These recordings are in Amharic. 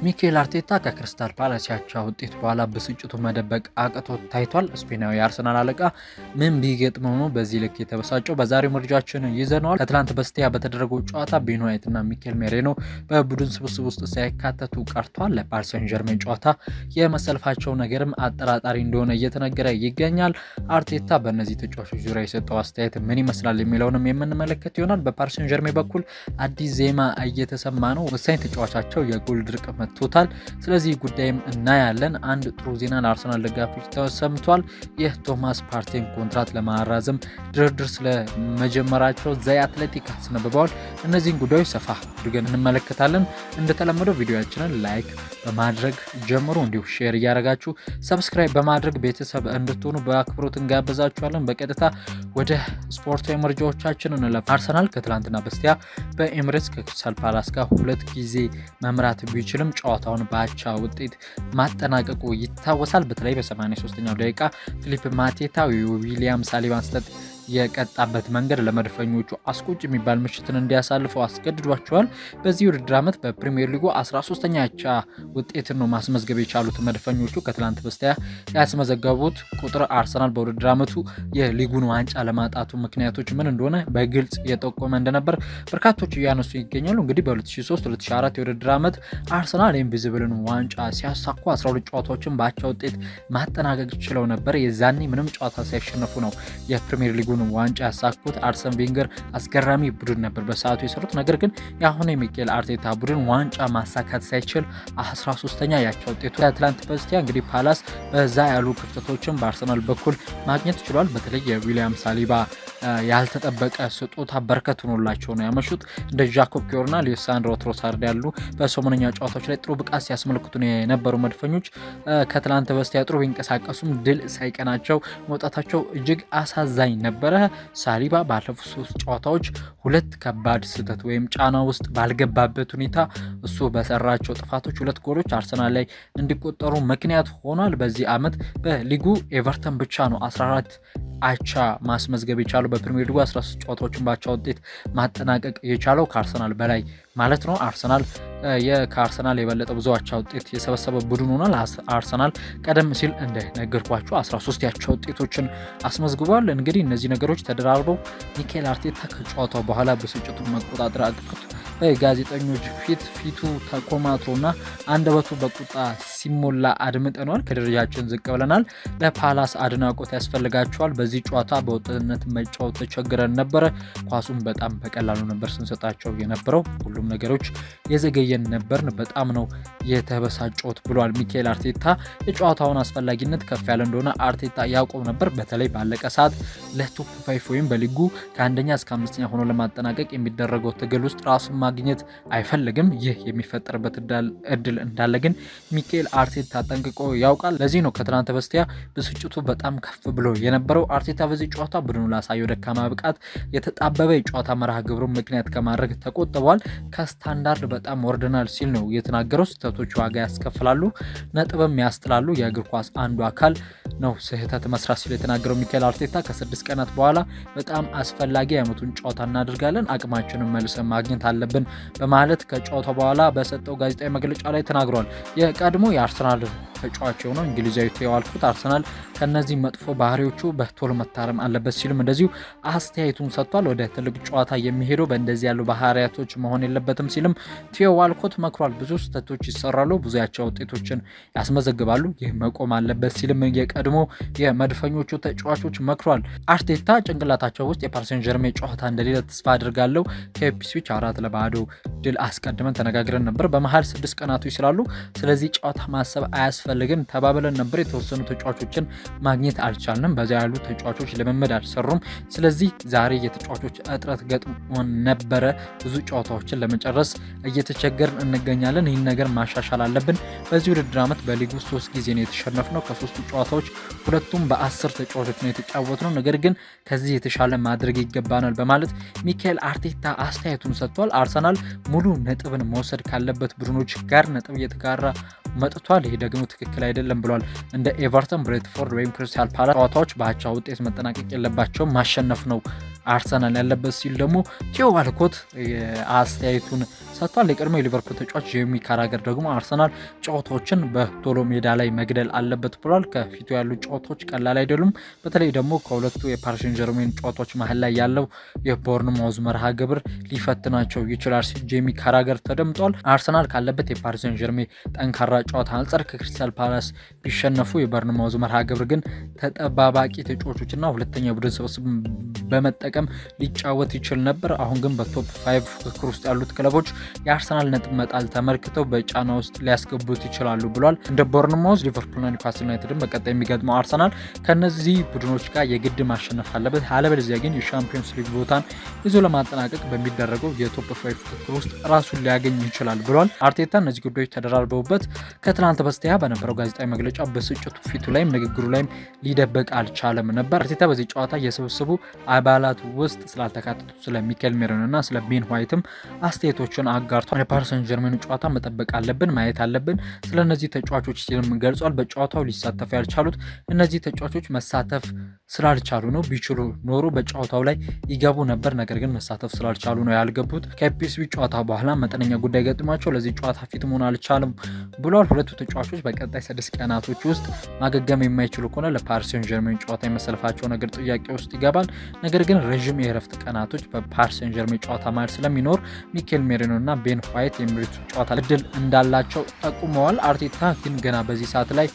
ሚኬል አርቴታ ከክሪስታል ፓላስ ያቻ ውጤት በኋላ ብስጭቱ መደበቅ አቅቶት ታይቷል። ስፔናዊ አርሰናል አለቃ ምን ቢገጥመው ነው በዚህ ልክ የተበሳጨው? በዛሬው መረጃችን ይዘነዋል። ከትላንት በስቲያ በተደረገው ጨዋታ ቤን ዋይት እና ሚኬል ሜሬኖ በቡድን ስብስብ ውስጥ ሳይካተቱ ቀርቷል። ለፓሪስ ሰን ዠርሜን ጨዋታ የመሰልፋቸው ነገርም አጠራጣሪ እንደሆነ እየተነገረ ይገኛል። አርቴታ በእነዚህ ተጫዋቾች ዙሪያ የሰጠው አስተያየት ምን ይመስላል የሚለውንም የምንመለከት ይሆናል። በፓሪስ ሰን ዠርሜን በኩል አዲስ ዜማ እየተሰማ ነው። ወሳኝ ተጫዋቻቸው የጎል ድርቅ ቶታል። ስለዚህ ጉዳይም እናያለን። አንድ ጥሩ ዜና ለአርሰናል ደጋፊዎች ተሰምቷል። የቶማስ ፓርቴን ኮንትራት ለማራዘም ድርድር ስለመጀመራቸው ዘ አትሌቲክ አስነብበዋል። እነዚህን ጉዳዮች ሰፋ አድርገን እንመለከታለን። እንደተለመደው ቪዲዮአችንን ላይክ በማድረግ ጀምሩ፣ እንዲሁ ሼር እያደረጋችሁ ሰብስክራይብ በማድረግ ቤተሰብ እንድትሆኑ በአክብሮት እንጋብዛችኋለን። በቀጥታ ወደ ስፖርታዊ መረጃዎቻችን እንለፍ። አርሰናል ከትላንትና በስቲያ በኤምሬትስ ከክሪስታል ፓላስ ጋር 2 ጊዜ መምራት ቢችልም ጨዋታውን በአቻ ውጤት ማጠናቀቁ ይታወሳል። በተለይ በ83ኛው ደቂቃ ፊሊፕ ማቴታ ዊሊያም ሳሊባን ስህተት የቀጣበት መንገድ ለመድፈኞቹ አስቆጭ የሚባል ምሽትን እንዲያሳልፈው አስገድዷቸዋል። በዚህ ውድድር ዓመት በፕሪሚየር ሊጉ 13ኛ አቻ ውጤትን ነው ማስመዝገብ የቻሉት መድፈኞቹ። ከትላንት በስቲያ ያስመዘገቡት ቁጥር አርሰናል በውድድር ዓመቱ የሊጉን ዋንጫ ለማጣቱ ምክንያቶች ምን እንደሆነ በግልጽ የጠቆመ እንደነበር በርካቶች እያነሱ ይገኛሉ። እንግዲህ በ2003-2004 የውድድር ዓመት አርሰናል ኢንቪዚብልን ዋንጫ ሲያሳኩ 12 ጨዋታዎችን በአቻ ውጤት ማጠናቀቅ ችለው ነበር። የዛኔ ምንም ጨዋታ ሳይሸነፉ ነው የፕሪሚየር ሊጉ ዋንጫ ያሳኩት። አርሰን ቬንገር አስገራሚ ቡድን ነበር በሰዓቱ የሰሩት። ነገር ግን የአሁኑ የሚኬል አርቴታ ቡድን ዋንጫ ማሳካት ሳይችል 13ኛ ያቻ ውጤቱ። ከትላንት በስቲያ እንግዲህ ፓላስ በዛ ያሉ ክፍተቶችን በአርሰናል በኩል ማግኘት ችሏል። በተለይ የዊሊያም ሳሊባ ያልተጠበቀ ስጦታ በርከት ሆኖላቸው ነው ያመሹት። እንደ ጃኮብ ኪዮርና ሊሳንድሮ ትሮሳርድ ያሉ በሰሞነኛ ጨዋታዎች ላይ ጥሩ ብቃት ሲያስመልክቱ የነበሩ መድፈኞች ከትላንት በስቲያ ጥሩ ቢንቀሳቀሱም ድል ሳይቀናቸው መውጣታቸው እጅግ አሳዛኝ ነበረ። ሳሊባ ባለፉት 3 ጨዋታዎች 2 ከባድ ስህተት ወይም ጫና ውስጥ ባልገባበት ሁኔታ እሱ በሰራቸው ጥፋቶች 2 ጎሎች አርሰናል ላይ እንዲቆጠሩ ምክንያት ሆኗል። በዚህ ዓመት በሊጉ ኤቨርተን ብቻ ነው 14 አቻ ማስመዝገብ የቻለው። በፕሪሚየር ሊጉ 13 ጨዋታዎችን በአቻ ውጤት ማጠናቀቅ የቻለው ከአርሰናል በላይ ማለት ነው። አርሰናል ከአርሰናል የበለጠ ብዙ አቻ ውጤት የሰበሰበ ቡድን ሆኗል። አርሰናል ቀደም ሲል እንደነገርኳችሁ 13 ያቻ ውጤቶችን አስመዝግቧል። እንግዲህ እነዚህ ነገሮች ተደራርበው ሚኬል አርቴታ ከጨዋታው በኋላ ብስጭቱን መቆጣጠር አቅቶት በጋዜጠኞች ፊቱ ተኮማትሮና አንደበቱ በቁጣ ሲሞላ አድምጠናል። ከደረጃችን ዝቅ ብለናል። ለፓላስ አድናቆት ያስፈልጋቸዋል። በዚህ ጨዋታ በወጥነት መጫወት ተቸግረን ነበረ። ኳሱን በጣም በቀላሉ ነበር ስንሰጣቸው የነበረው። ሁሉም ነገሮች የዘገየን ነበርን። በጣም ነው የተበሳጨሁት ብሏል ሚኬል አርቴታ። የጨዋታውን አስፈላጊነት ከፍ ያለ እንደሆነ አርቴታ ያውቀው ነበር። በተለይ ባለቀ ሰዓት ለቶፕ 5 ወይም በሊጉ ከ1ኛ እስከ 5ኛ ሆኖ ለማጠናቀቅ የሚደረገው ትግል ውስጥ ራሱን ማግኘት አይፈልግም። ይህ የሚፈጠርበት እድል እንዳለ ግን ሚኬል አርቴታ ጠንቅቆ ያውቃል። ለዚህ ነው ከትናንት በስቲያ ብስጭቱ በጣም ከፍ ብሎ የነበረው። አርቴታ በዚህ ጨዋታ ቡድኑ ላሳየው ደካማ ብቃት የተጣበበ የጨዋታ መርሃ ግብሩን ምክንያት ከማድረግ ተቆጥቧል። ከስታንዳርድ በጣም ወርደናል ሲል ነው የተናገረው። ስህተቶች ዋጋ ያስከፍላሉ፣ ነጥብም ያስጥላሉ። የእግር ኳስ አንዱ አካል ነው ስህተት መስራት ሲል የተናገረው ሚኬል አርቴታ ከ6 ቀናት በኋላ በጣም አስፈላጊ የዓመቱን ጨዋታ እናደርጋለን፣ አቅማችንን መልሰን ማግኘት አለብን በማለት ከጨዋታው በኋላ በሰጠው ጋዜጣዊ መግለጫ ላይ ተናግሯል። የቀድሞ የአርሰናል ተጫዋች የሆነው እንግሊዛዊ ቴዎ ዋልኮት አርሰናል ከነዚህ መጥፎ ባህሪዎቹ በቶሎ መታረም አለበት ሲልም እንደዚሁ አስተያየቱን ሰጥቷል። ወደ ትልቅ ጨዋታ የሚሄደው በእንደዚህ ያሉ ባህሪያቶች መሆን የለበትም ሲልም ቴዎ ዋልኮት መክሯል። ብዙ ስህተቶች ይሰራሉ፣ ብዙ ያቻ ውጤቶችን ያስመዘግባሉ፣ ይህ መቆም አለበት ሲልም የቀድሞ የመድፈኞቹ ተጫዋቾች መክሯል። አርቴታ ጭንቅላታቸው ውስጥ የፓሪስ ሰን ዠርሜን ጨዋታ እንደሌለ ተስፋ አድርጋለሁ። ከኢፕስዊች 4-0 ድል አስቀድመን ተነጋግረን ነበር። በመሃል 6 ቀናቶች ስላሉ ስለዚህ ጨዋታ ማሰብ አያስፈልግም ተባብለን ነበር። የተወሰኑ ተጫዋቾችን ማግኘት አልቻልንም። በዛ ያሉ ተጫዋቾች ልምምድ አልሰሩም። ስለዚህ ዛሬ የተጫዋቾች እጥረት ገጥሞን ነበረ። ብዙ ጨዋታዎችን ለመጨረስ እየተቸገርን እንገኛለን። ይህን ነገር ማሻሻል አለብን። በዚህ ውድድር ዓመት በሊጉ 3 ጊዜ ነው የተሸነፍነው። ከ3ቱ ጨዋታዎች 2ቱም በ10 ተጫዋቾች ነው የተጫወትነው። ነገር ግን ከዚህ የተሻለ ማድረግ ይገባናል በማለት ሚኬል አርቴታ አስተያየቱን ሰጥቷል። አርሰናል ሙሉ ነጥብን መውሰድ ካለበት ቡድኖች ጋር ነጥብ እየተጋራ መጥቷል። ይሄ ደግሞ ትክክል አይደለም ብሏል። እንደ ኤቨርተን፣ ብሬንትፎርድ ወይም ክሪስታል ፓላስ ጨዋታዎች በአቻ ውጤት መጠናቀቅ የለባቸውም፣ ማሸነፍ ነው አርሰናል ያለበት ሲል ደግሞ ቲዮ ዋልኮት አስተያየቱን ሰጥቷል። የቀድሞ የሊቨርፑል ተጫዋች ጄሚ ካራገር ደግሞ አርሰናል ጨዋታዎችን በቶሎ ሜዳ ላይ መግደል አለበት ብሏል። ከፊቱ ያሉ ጨዋታዎች ቀላል አይደሉም። በተለይ ደግሞ ከሁለቱ የፓሪስ ሴን ጀርሜን ጨዋታዎች መሀል ላይ ያለው የቦርንማውዝ መርሃ ግብር ሊፈትናቸው ይችላል ሲል ጄሚ ካራገር ተደምጧል። አርሰናል ካለበት የፓሪስ ሴን ጀርሜን ጠንካራ ጨዋታ አንጻር ከክሪስታል ፓላስ ቢሸነፉ የቦርንማውዝ መርሃ ግብር ግን ተጠባባቂ ተጫዋቾችና ሁለተኛ ቡድን ስብስብ በመጠቀም ሊጫወት ይችል ነበር። አሁን ግን በቶፕ 5 ፍክክር ውስጥ ያሉት ክለቦች የአርሰናል ነጥብ መጣል ተመልክተው በጫና ውስጥ ሊያስገቡት ይችላሉ ብሏል። እንደ ቦርንማውዝ፣ ሊቨርፑልና ኒውካስል ዩናይትድን በቀጣይ የሚገጥመው አርሰናል ከነዚህ ቡድኖች ጋር የግድ ማሸነፍ አለበት። አለበለዚያ ግን የሻምፒዮንስ ሊግ ቦታን ይዞ ለማጠናቀቅ በሚደረገው የቶፕ 5 ፍክክር ውስጥ ራሱን ሊያገኝ ይችላል ብሏል። አርቴታ እነዚህ ጉዳዮች ተደራርበውበት ከትላንት በስቲያ በነበረው ጋዜጣዊ መግለጫ ብስጭቱ ፊቱ ላይም ንግግሩ ላይም ሊደበቅ አልቻለም ነበር። አርቴታ በዚህ ጨዋታ የስብስቡ አባላት ውስጥ ስላልተካተቱት ስለ ሚኬል ሜሪኖ እና ስለ ቤን ዋይትም አስተያየቶችን አጋርቷል። የፓሪስ ሴን ጀርሜኑ ጨዋታ መጠበቅ አለብን፣ ማየት አለብን ስለ እነዚህ ተጫዋቾች ሲልም ገልጿል። በጨዋታው ሊሳተፉ ያልቻሉት እነዚህ ተጫዋቾች መሳተፍ ስላልቻሉ ነው። ቢችሉ ኖሮ በጨዋታው ላይ ይገቡ ነበር፣ ነገር ግን መሳተፍ ስላልቻሉ ነው ያልገቡት። ከፒኤስቪ ጨዋታ በኋላ መጠነኛ ጉዳይ ገጥሟቸው ለዚህ ጨዋታ ፊት መሆን አልቻለም ብሏል። ሁለቱ ተጫዋቾች በቀጣይ 6 ቀናቶች ውስጥ ማገገም የማይችሉ ከሆነ ለፓሪስ ሴን ጀርሜን ጨዋታ የመሰለፋቸው ነገር ጥያቄ ውስጥ ይገባል። ነገር ግን ረዥም የእረፍት ቀናቶች በፓሪስ ሴን ጀርሜን ጨዋታ ማለት ስለሚኖር ሚኬል ሜሪኖ እና ቤን ዋይት የምሪቱ ጨዋታ እድል እንዳላቸው ጠቁመዋል። አርቴታ ግን ገና በዚህ ሰዓት ላይ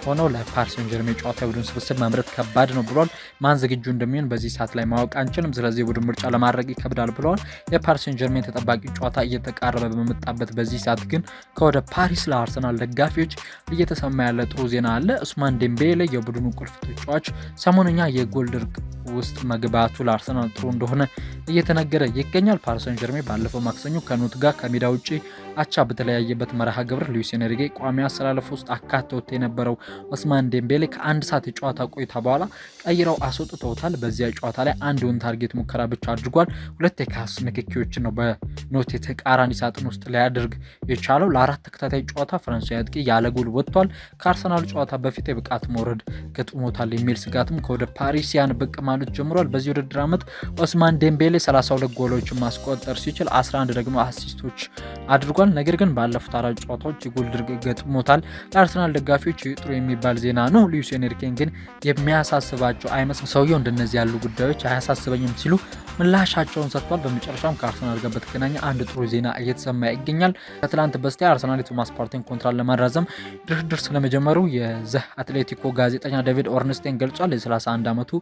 ሆነው ለፓሪስ ሴን ጀርሜን ጨዋታ የቡድን ስብስብ መምረጥ ከባድ ነው ብሏል። ማን ዝግጁ እንደሚሆን በዚህ ሰዓት ላይ ማወቅ አንችልም፣ ስለዚህ የቡድን ምርጫ ለማድረግ ይከብዳል ብለዋል። የፓሪስ ሴን ጀርሜን ተጠባቂ ጨዋታ እየተቃረበ በመጣበት በዚህ ሰዓት ግን ከወደ ፓሪስ ለአርሰናል ደጋፊዎች እየተሰማ ያለ ጥሩ ዜና አለ። ኡስማን ዴምቤሌ የቡድኑ ቁልፍ ተጫዋች ሰሞነኛ የጎል ድርቅ ውስጥ መግባቱ ለአርሰናል ጥሩ እንደሆነ እየተነገረ ይገኛል። ፓሪስ ሴን ጀርሜን ባለፈው ማክሰኞ ከኖት ጋር ከሜዳ ውጪ አቻ በተለያየበት መርሃ ግብር ሉዊስ ኤንሪኬ ቋሚ አሰላለፍ ውስጥ አካተውት የነበረው ኡስማን ዴምቤሌ ከአንድ ሰዓት የጨዋታ ቆይታ በኋላ ቀይረው አስወጥተውታል። በዚያ ጨዋታ ላይ አንድ ኦን ታርጌት ሙከራ ብቻ አድርጓል። 2 የካስ ንክኪዎችን ነው በኖት የተቃራኒ ሳጥን ውስጥ ሊያደርግ የቻለው። ለ4 ተከታታይ ጨዋታ ፈረንሳዊ አጥቂ ያለ ጎል ወጥቷል። ከአርሰናል ጨዋታ በፊት የብቃት መውረድ ገጥሞታል የሚል ስጋትም ከወደ ፓሪሲያን ብቅ ማለት ጀምሯል። በዚህ ውድድር ዓመት ኡስማን ዴምቤሌ 32 ጎሎችን ማስቆጠር ሲችል 11 ደግሞ አሲስቶች አድርጓል። ነገር ግን ባለፉት 4 ጨዋታዎች የጎል ድርቅ ገጥሞታል። ለአርሰናል ደጋፊዎች ጥሩ የሚባል ዜና ነው። ሉዊስ ኤንሪኬን ግን የሚያሳስባቸው አይመስልም። ሰውየው እንደነዚህ ያሉ ጉዳዮች አያሳስበኝም ሲሉ ምላሻቸውን ሰጥቷል። በመጨረሻም ከአርሰናል ጋር በተገናኘ አንድ ጥሩ ዜና እየተሰማ ይገኛል። ከትላንት በስቲያ አርሰናል የቶማስ ፓርቲን ኮንትራት ለማራዘም ድርድር ስለመጀመሩ የዘ አትሌቲኮ ጋዜጠኛ ዴቪድ ኦርንስቴን ገልጿል። የ31 ዓመቱ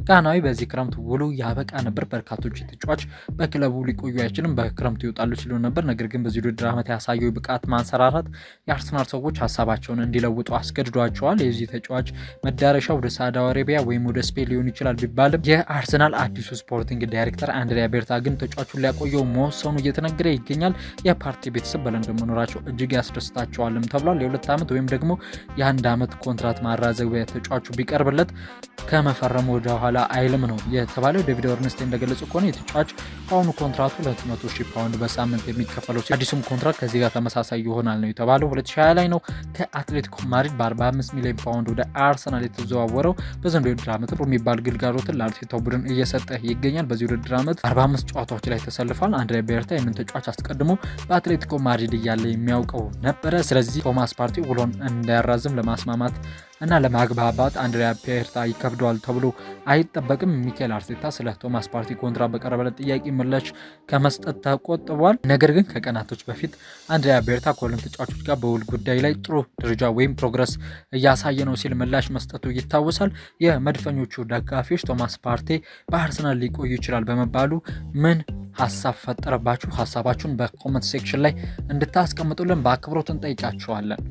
ጋናዊ በዚህ ክረምት ውሉ ያበቃ ነበር። በርካቶች ተጫዋች በክለቡ ሊቆዩ አይችልም፣ በክረምቱ ይወጣሉ ሲሉ ነበር። ነገር ግን በዚህ ውድድር ዓመት ያሳየው ብቃት ማንሰራራት የአርሰናል ሰዎች ሀሳባቸውን እንዲለውጡ አስገድዷቸዋል። የዚህ ተጫዋች መዳረሻ ወደ ሳውዲ አረቢያ ወይም ወደ ስፔን ሊሆን ይችላል ቢባልም የአርሰናል አዲሱ ስፖርቲንግ ዳይሬክተር አንድሪያ ቤርታ ግን ተጫዋቹን ሊያቆየው መወሰኑ እየተነገረ ይገኛል። የፓርቲ ቤተሰብ በለንደን መኖራቸው እጅግ ያስደስታቸዋልም ተብሏል። የ2 ዓመት ወይም ደግሞ የ1 ዓመት ኮንትራት ማራዘቢያ ተጫዋቹ ቢቀርብለት ከመፈረሙ ወደ ኋላ አይልም ነው የተባለው። ዴቪድ ኦርንስቴን እንደገለጹ ከሆነ የተጫዋች በአሁኑ ኮንትራቱ 200,000 ፓውንድ በሳምንት የሚከፈለው አዲሱም ኮንትራት ከዚህ ጋር ተመሳሳይ ይሆናል ነው የተባለው። 2020 ላይ ነው ከአትሌቲኮ ማድሪድ በ45 ሚሊዮን ፓውንድ ወደ አርሰናል የተዘዋወረው። በዘንድሮው ውድድር ዓመት ጥሩ የሚባል ግልጋሎትን ለአርቴታው ቡድን እየሰጠ ይገኛል። በዚህ ውድድር ዓመት 45 ጨዋታዎች ላይ ተሰልፏል። አንድሪያ ቤርታ ይህንን ተጫዋች አስቀድሞ በአትሌቲኮ ማድሪድ እያለ የሚያውቀው ነበረ። ስለዚህ ቶማስ ፓርቲ ውሎን እንዳያራዝም ለማስማማት እና ለማግባባት አንድሪያ ቤርታ ይከብደዋል ተብሎ አይጠበቅም። ሚኬል አርቴታ ስለ ቶማስ ፓርቲ ኮንትራት በቀረበለት ጥያቄ ምላሽ ከመስጠት ተቆጥቧል። ነገር ግን ከቀናቶች በፊት አንድሪያ ቤርታ ከሁለቱ ተጫዋቾች ጋር በውል ጉዳይ ላይ ጥሩ ደረጃ ወይም ፕሮግረስ እያሳየ ነው ሲል ምላሽ መስጠቱ ይታወሳል። የመድፈኞቹ ደጋፊዎች ቶማስ ፓርቲ በአርሰናል ሊቆዩ ይችላል በመባሉ ምን ሀሳብ ፈጠረባችሁ? ሀሳባችሁን በኮመንት ሴክሽን ላይ እንድታስቀምጡልን በአክብሮት እንጠይቃችኋለን።